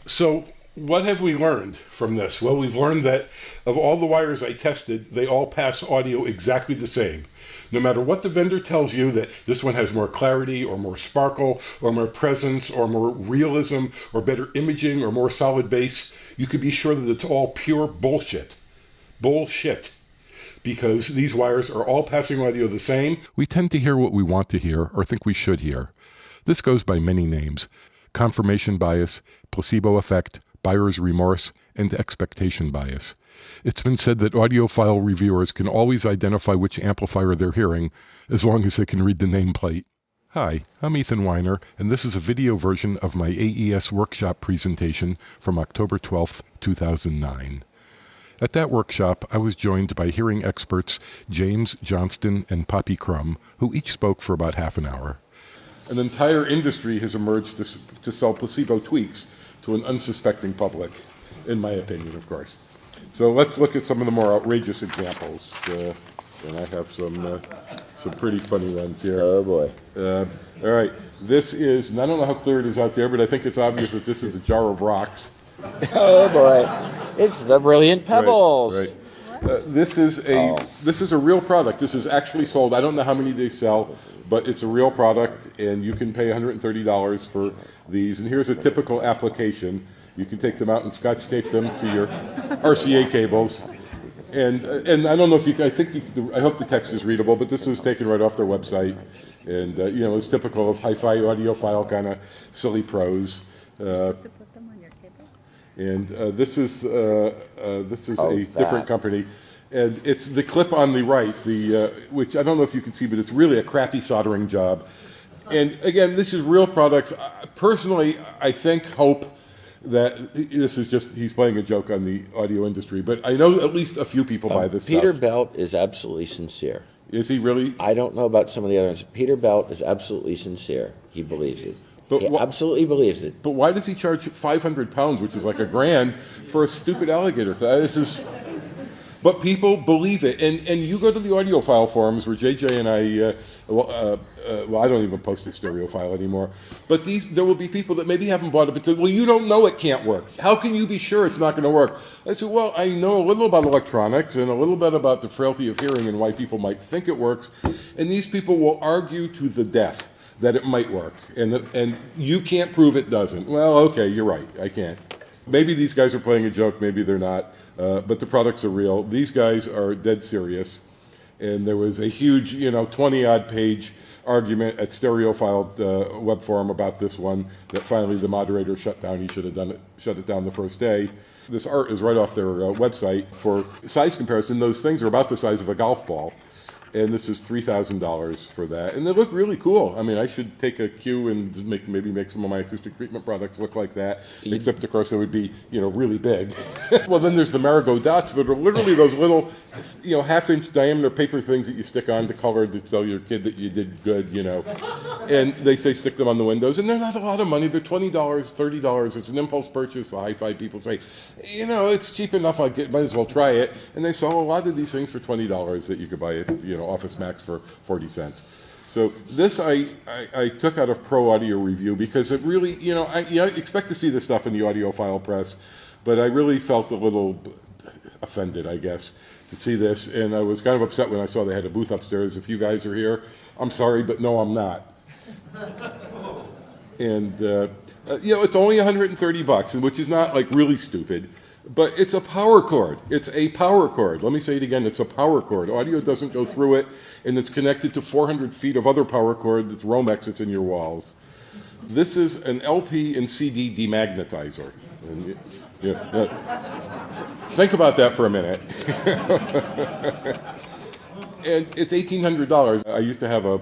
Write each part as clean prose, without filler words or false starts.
So what have we learned from this? Well, we've learned that of all the wires I tested, they all pass audio exactly the same. No matter what the vendor tells you, that this one has more clarity or more sparkle or more presence or more realism or better imaging or more solid bass, you could be sure that it's all pure bullshit. Bullshit. Because these wires are all passing audio the same. We tend to hear what we want to hear or think we should hear. This goes by many names: confirmation bias, placebo effect, buyer's remorse, and expectation bias. It's been said that audiophile reviewers can always identify which amplifier they're hearing as long as they can read the nameplate. Hi, I'm Ethan Weiner, and this is a video version of my AES workshop presentation from October 12th, 2009. At that workshop, I was joined by hearing experts James Johnston and Poppy Crum, who each spoke for about half an hour. An entire industry has emerged to sell placebo tweaks to an unsuspecting public, in my opinion, of course. So let's look at some of the more outrageous examples. And I have some pretty funny ones here. Oh, boy. All right. This is, and I don't know how clear it is out there, but I think it's obvious that this is a jar of rocks. Oh, boy. It's the Brilliant Pebbles. Right. This is a real product. This is actually sold. I don't know how many they sell, but it's a real product, and you can pay $130 for these. And here's a typical application. You can take them out and scotch tape them to your RCA cables. And I don't know if you can, I hope the text is readable, but this was taken right off their website. And, it's typical of HiFi audiophile kind of silly prose. And this is a different company. And it's the clip on the right, which I don't know if you can see, but it's really a crappy soldering job. And again, this is real products. Personally, I hope that this is just, he's playing a joke on the audio industry, but I know at least a few people buy this Peter stuff. Belt is absolutely sincere. Is he really? I don't know about some of the others. Peter Belt is absolutely sincere. He believes it. He absolutely believes it. But why does he charge £500, which is like $1,000, for a stupid alligator? But people believe it, and you go to the audiophile forums where JJ and I, I don't even post a stereophile anymore, but there will be people that maybe haven't bought it, but say, well, you don't know it can't work. How can you be sure it's not going to work? I said, well, I know a little about electronics and a little bit about the frailty of hearing and why people might think it works, and these people will argue to the death that it might work, and you can't prove it doesn't. Well, okay, you're right, I can't. Maybe these guys are playing a joke, maybe they're not, but the products are real. These guys are dead serious, and there was a huge, 20-odd page argument at Stereophile web forum about this one that finally the moderator shut down. He should have shut it down the first day. This art is right off their website. For size comparison, those things are about the size of a golf ball. And this is $3,000 for that. And they look really cool. I mean, I should take a cue and maybe make some of my acoustic treatment products look like that, except, of course, they would be, really big. Well, then there's the Marigold dots that are literally those little, half-inch diameter paper things that you stick on to color to tell your kid that you did good, And they say stick them on the windows. And they're not a lot of money. They're $20, $30. It's an impulse purchase. The HiFi people say, it's cheap enough. Might as well try it. And they sell a lot of these things for $20 that you could buy at, Office Max for 40 cents. So this I took out of Pro Audio Review because it really, I expect to see this stuff in the audiophile press, but I really felt a little offended, I guess, to see this. And I was kind of upset when I saw they had a booth upstairs. If you guys are here, I'm sorry, but no, I'm not. And, it's only $130, which is not like really stupid. But it's a power cord. It's a power cord. Let me say it again. It's a power cord. Audio doesn't go through it, and it's connected to 400 feet of other power cord that's Romex that's in your walls. This is an LP and CD demagnetizer. And, think about that for a minute. And it's $1,800. I used to have a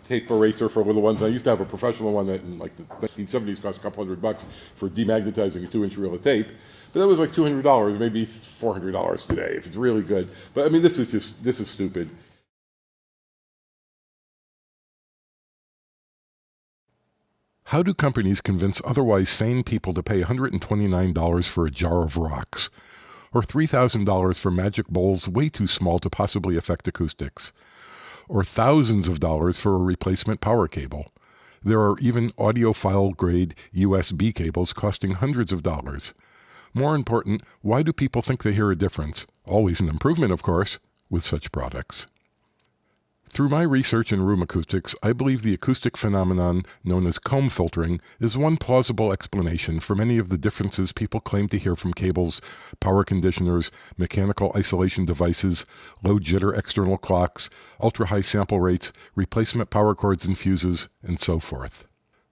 tape eraser for little ones. I used to have a professional one that in like the 1970s cost a couple $100 for demagnetizing a 2-inch reel of tape. But that was like $200, maybe $400 today if it's really good. But I mean, this is stupid. How do companies convince otherwise sane people to pay $129 for a jar of rocks? Or $3,000 for magic bowls way too small to possibly affect acoustics? Or thousands of dollars for a replacement power cable? There are even audiophile-grade USB cables costing hundreds of dollars. More important, why do people think they hear a difference? Always an improvement, of course, with such products. Through my research in room acoustics, I believe the acoustic phenomenon known as comb filtering is one plausible explanation for many of the differences people claim to hear from cables, power conditioners, mechanical isolation devices, low jitter external clocks, ultra-high sample rates, replacement power cords and fuses, and so forth.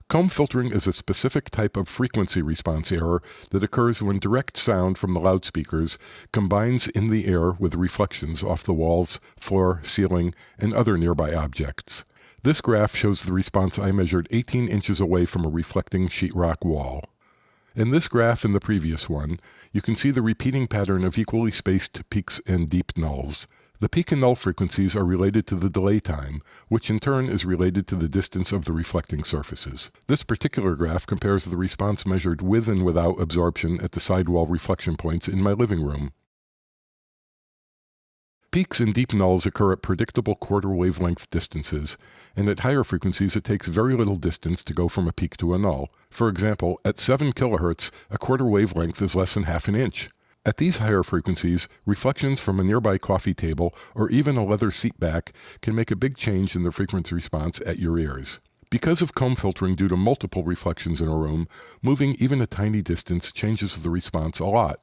Comb filtering is a specific type of frequency response error that occurs when direct sound from the loudspeakers combines in the air with reflections off the walls, floor, ceiling, and other nearby objects. This graph shows the response I measured 18 inches away from a reflecting sheetrock wall. In this graph and the previous one, you can see the repeating pattern of equally spaced peaks and deep nulls. The peak and null frequencies are related to the delay time, which in turn is related to the distance of the reflecting surfaces. This particular graph compares the response measured with and without absorption at the sidewall reflection points in my living room. Peaks and deep nulls occur at predictable quarter wavelength distances, and at higher frequencies it takes very little distance to go from a peak to a null. For example, at 7 kHz, a quarter wavelength is less than half an inch. At these higher frequencies, reflections from a nearby coffee table or even a leather seat back can make a big change in the frequency response at your ears. Because of comb filtering due to multiple reflections in a room, moving even a tiny distance changes the response a lot,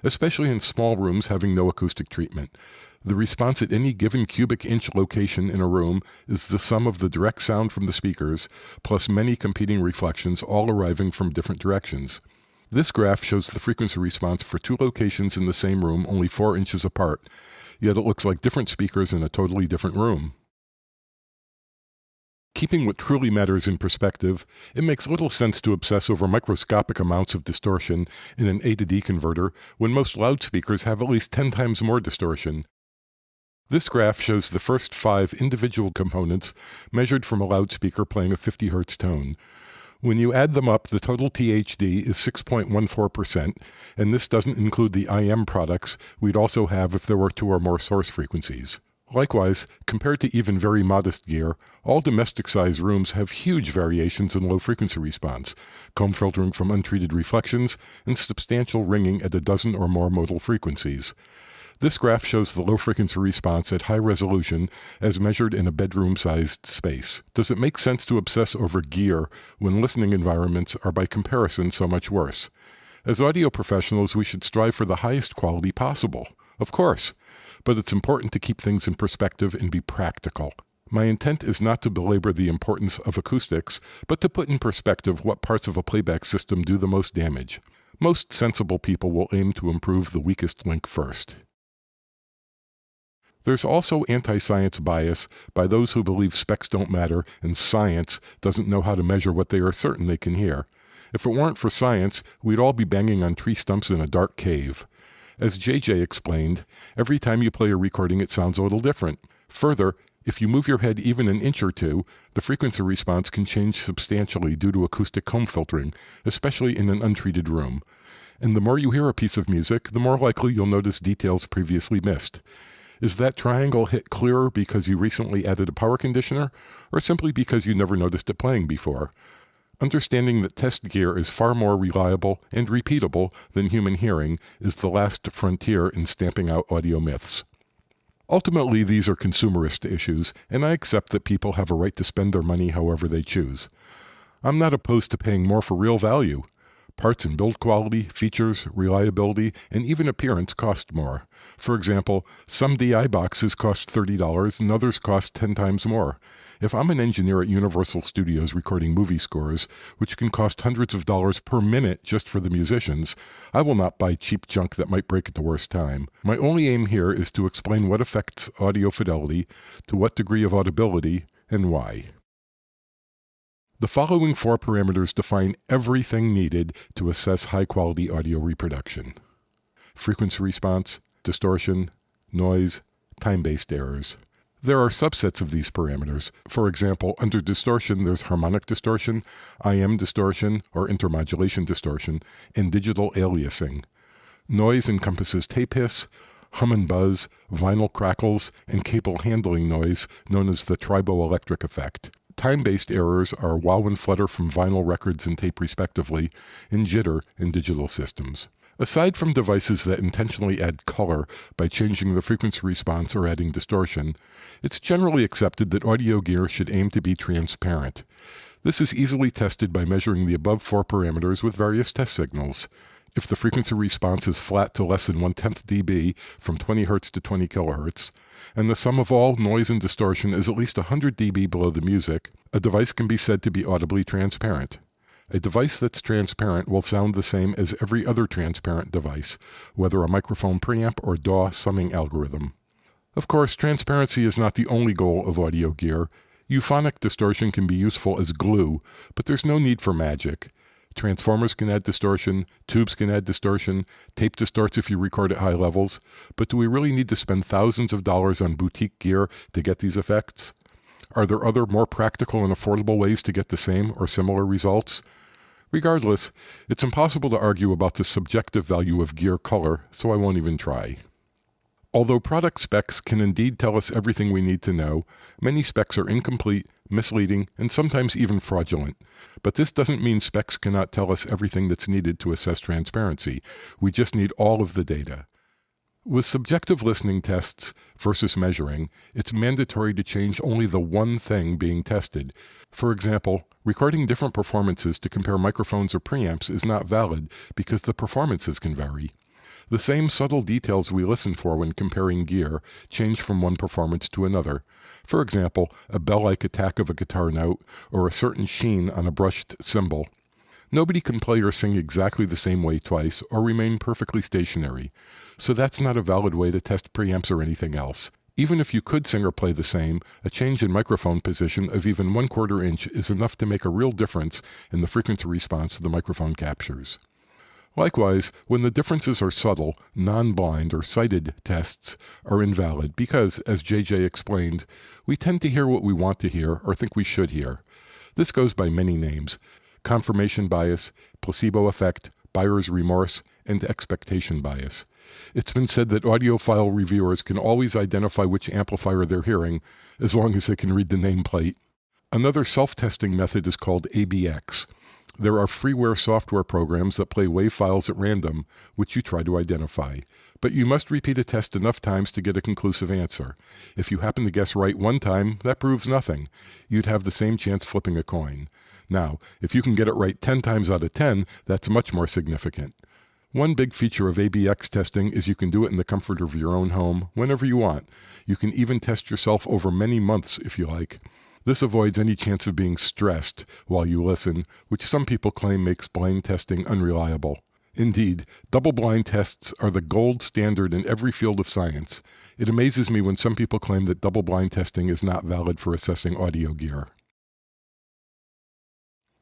especially in small rooms having no acoustic treatment. The response at any given cubic inch location in a room is the sum of the direct sound from the speakers, plus many competing reflections all arriving from different directions. This graph shows the frequency response for two locations in the same room only 4 inches apart, yet it looks like different speakers in a totally different room. Keeping what truly matters in perspective, it makes little sense to obsess over microscopic amounts of distortion in an A to D converter when most loudspeakers have at least 10 times more distortion. This graph shows the first 5 individual components measured from a loudspeaker playing a 50 Hz tone. When you add them up, the total THD is 6.14%, and this doesn't include the IM products we'd also have if there were 2 or more source frequencies. Likewise, compared to even very modest gear, all domestic-sized rooms have huge variations in low-frequency response, comb filtering from untreated reflections, and substantial ringing at a dozen or more modal frequencies. This graph shows the low-frequency response at high resolution as measured in a bedroom-sized space. Does it make sense to obsess over gear when listening environments are by comparison so much worse? As audio professionals, we should strive for the highest quality possible. Of course, but it's important to keep things in perspective and be practical. My intent is not to belabor the importance of acoustics, but to put in perspective what parts of a playback system do the most damage. Most sensible people will aim to improve the weakest link first. There's also anti-science bias by those who believe specs don't matter and science doesn't know how to measure what they are certain they can hear. If it weren't for science, we'd all be banging on tree stumps in a dark cave. As JJ explained, every time you play a recording it sounds a little different. Further, if you move your head even an inch or two, the frequency response can change substantially due to acoustic comb filtering, especially in an untreated room. And the more you hear a piece of music, the more likely you'll notice details previously missed. Is that triangle hit clearer because you recently added a power conditioner, or simply because you never noticed it playing before? Understanding that test gear is far more reliable and repeatable than human hearing is the last frontier in stamping out audio myths. Ultimately, these are consumerist issues, and I accept that people have a right to spend their money however they choose. I'm not opposed to paying more for real value. Parts and build quality, features, reliability, and even appearance cost more. For example, some DI boxes cost $30 and others cost 10 times more. If I'm an engineer at Universal Studios recording movie scores, which can cost hundreds of dollars per minute just for the musicians, I will not buy cheap junk that might break at the worst time. My only aim here is to explain what affects audio fidelity, to what degree of audibility, and why. The following 4 parameters define everything needed to assess high-quality audio reproduction: frequency response, distortion, noise, time-based errors. There are subsets of these parameters. For example, under distortion, there's harmonic distortion, IM distortion or intermodulation distortion, and digital aliasing. Noise encompasses tape hiss, hum and buzz, vinyl crackles, and cable handling noise known as the triboelectric effect. Time-based errors are wow and flutter from vinyl records and tape respectively, and jitter in digital systems. Aside from devices that intentionally add color by changing the frequency response or adding distortion, it's generally accepted that audio gear should aim to be transparent. This is easily tested by measuring the above 4 parameters with various test signals. If the frequency response is flat to less than 1/10 dB from 20 Hz to 20 kHz, and the sum of all noise and distortion is at least 100 dB below the music, a device can be said to be audibly transparent. A device that's transparent will sound the same as every other transparent device, whether a microphone preamp or DAW summing algorithm. Of course, transparency is not the only goal of audio gear. Euphonic distortion can be useful as glue, but there's no need for magic. Transformers can add distortion, tubes can add distortion, tape distorts if you record at high levels, but do we really need to spend thousands of dollars on boutique gear to get these effects? Are there other more practical and affordable ways to get the same or similar results? Regardless, it's impossible to argue about the subjective value of gear color, so I won't even try. Although product specs can indeed tell us everything we need to know, many specs are incomplete, misleading, and sometimes even fraudulent. But this doesn't mean specs cannot tell us everything that's needed to assess transparency. We just need all of the data. With subjective listening tests versus measuring, it's mandatory to change only the one thing being tested. For example, recording different performances to compare microphones or preamps is not valid because the performances can vary. The same subtle details we listen for when comparing gear change from one performance to another. For example, a bell-like attack of a guitar note or a certain sheen on a brushed cymbal. Nobody can play or sing exactly the same way twice or remain perfectly stationary, so that's not a valid way to test preamps or anything else. Even if you could sing or play the same, a change in microphone position of even 1/4 inch is enough to make a real difference in the frequency response the microphone captures. Likewise, when the differences are subtle, non-blind or sighted tests are invalid because, as JJ explained, we tend to hear what we want to hear or think we should hear. This goes by many names: confirmation bias, placebo effect, buyer's remorse, and expectation bias. It's been said that audiophile reviewers can always identify which amplifier they're hearing as long as they can read the nameplate. Another self-testing method is called ABX. There are freeware software programs that play wave files at random, which you try to identify. But you must repeat a test enough times to get a conclusive answer. If you happen to guess right one time, that proves nothing. You'd have the same chance flipping a coin. Now, if you can get it right 10 times out of 10, that's much more significant. One big feature of ABX testing is you can do it in the comfort of your own home, whenever you want. You can even test yourself over many months if you like. This avoids any chance of being stressed while you listen, which some people claim makes blind testing unreliable. Indeed, double-blind tests are the gold standard in every field of science. It amazes me when some people claim that double-blind testing is not valid for assessing audio gear.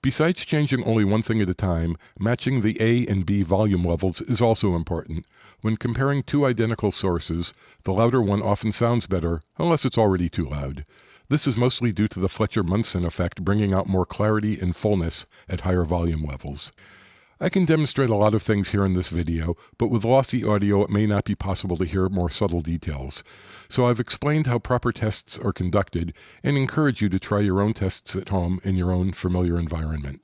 Besides changing only one thing at a time, matching the A and B volume levels is also important. When comparing two identical sources, the louder one often sounds better, unless it's already too loud. This is mostly due to the Fletcher-Munson effect bringing out more clarity and fullness at higher volume levels. I can demonstrate a lot of things here in this video, but with lossy audio it may not be possible to hear more subtle details. So I've explained how proper tests are conducted and encourage you to try your own tests at home in your own familiar environment.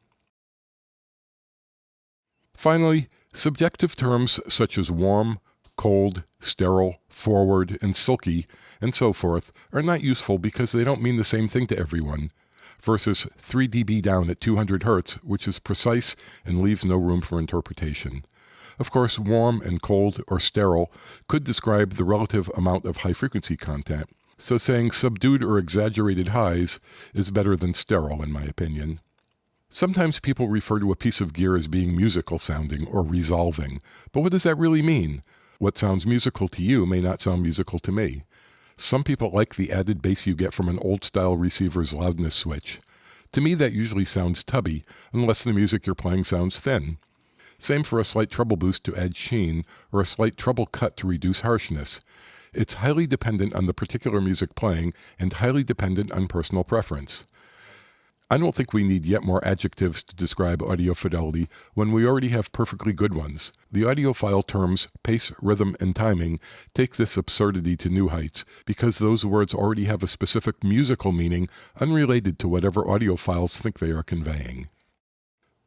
Finally, subjective terms such as warm, cold, sterile, forward, and silky, and so forth, are not useful because they don't mean the same thing to everyone, versus 3 dB down at 200 Hz, which is precise and leaves no room for interpretation. Of course, warm and cold or sterile could describe the relative amount of high-frequency content, so saying subdued or exaggerated highs is better than sterile, in my opinion. Sometimes people refer to a piece of gear as being musical sounding or resolving, but what does that really mean? What sounds musical to you may not sound musical to me. Some people like the added bass you get from an old-style receiver's loudness switch. To me, that usually sounds tubby, unless the music you're playing sounds thin. Same for a slight treble boost to add sheen, or a slight treble cut to reduce harshness. It's highly dependent on the particular music playing, and highly dependent on personal preference. I don't think we need yet more adjectives to describe audio fidelity when we already have perfectly good ones. The audiophile terms pace, rhythm, and timing take this absurdity to new heights because those words already have a specific musical meaning unrelated to whatever audiophiles think they are conveying.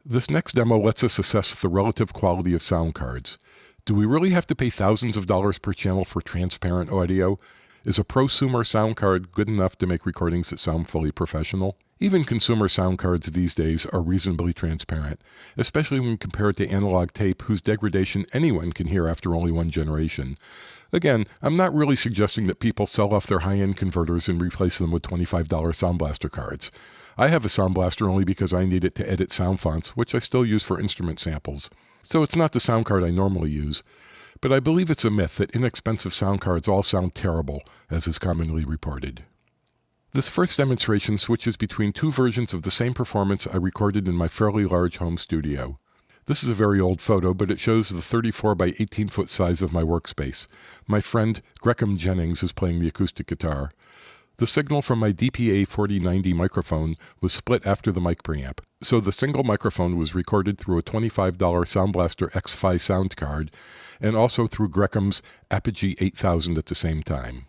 This next demo lets us assess the relative quality of sound cards. Do we really have to pay thousands of dollars per channel for transparent audio? Is a prosumer sound card good enough to make recordings that sound fully professional? Even consumer sound cards these days are reasonably transparent, especially when compared to analog tape whose degradation anyone can hear after only one generation. Again, I'm not really suggesting that people sell off their high-end converters and replace them with $25 Sound Blaster cards. I have a Sound Blaster only because I need it to edit sound fonts, which I still use for instrument samples. So it's not the sound card I normally use. But I believe it's a myth that inexpensive sound cards all sound terrible, as is commonly reported. This first demonstration switches between two versions of the same performance I recorded in my fairly large home studio. This is a very old photo, but it shows the 34 by 18 foot size of my workspace. My friend Grecham Jennings is playing the acoustic guitar. The signal from my DPA 4090 microphone was split after the mic preamp, so the single microphone was recorded through a $25 Sound Blaster X-Fi sound card, and also through Grecham's Apogee 8000 at the same time.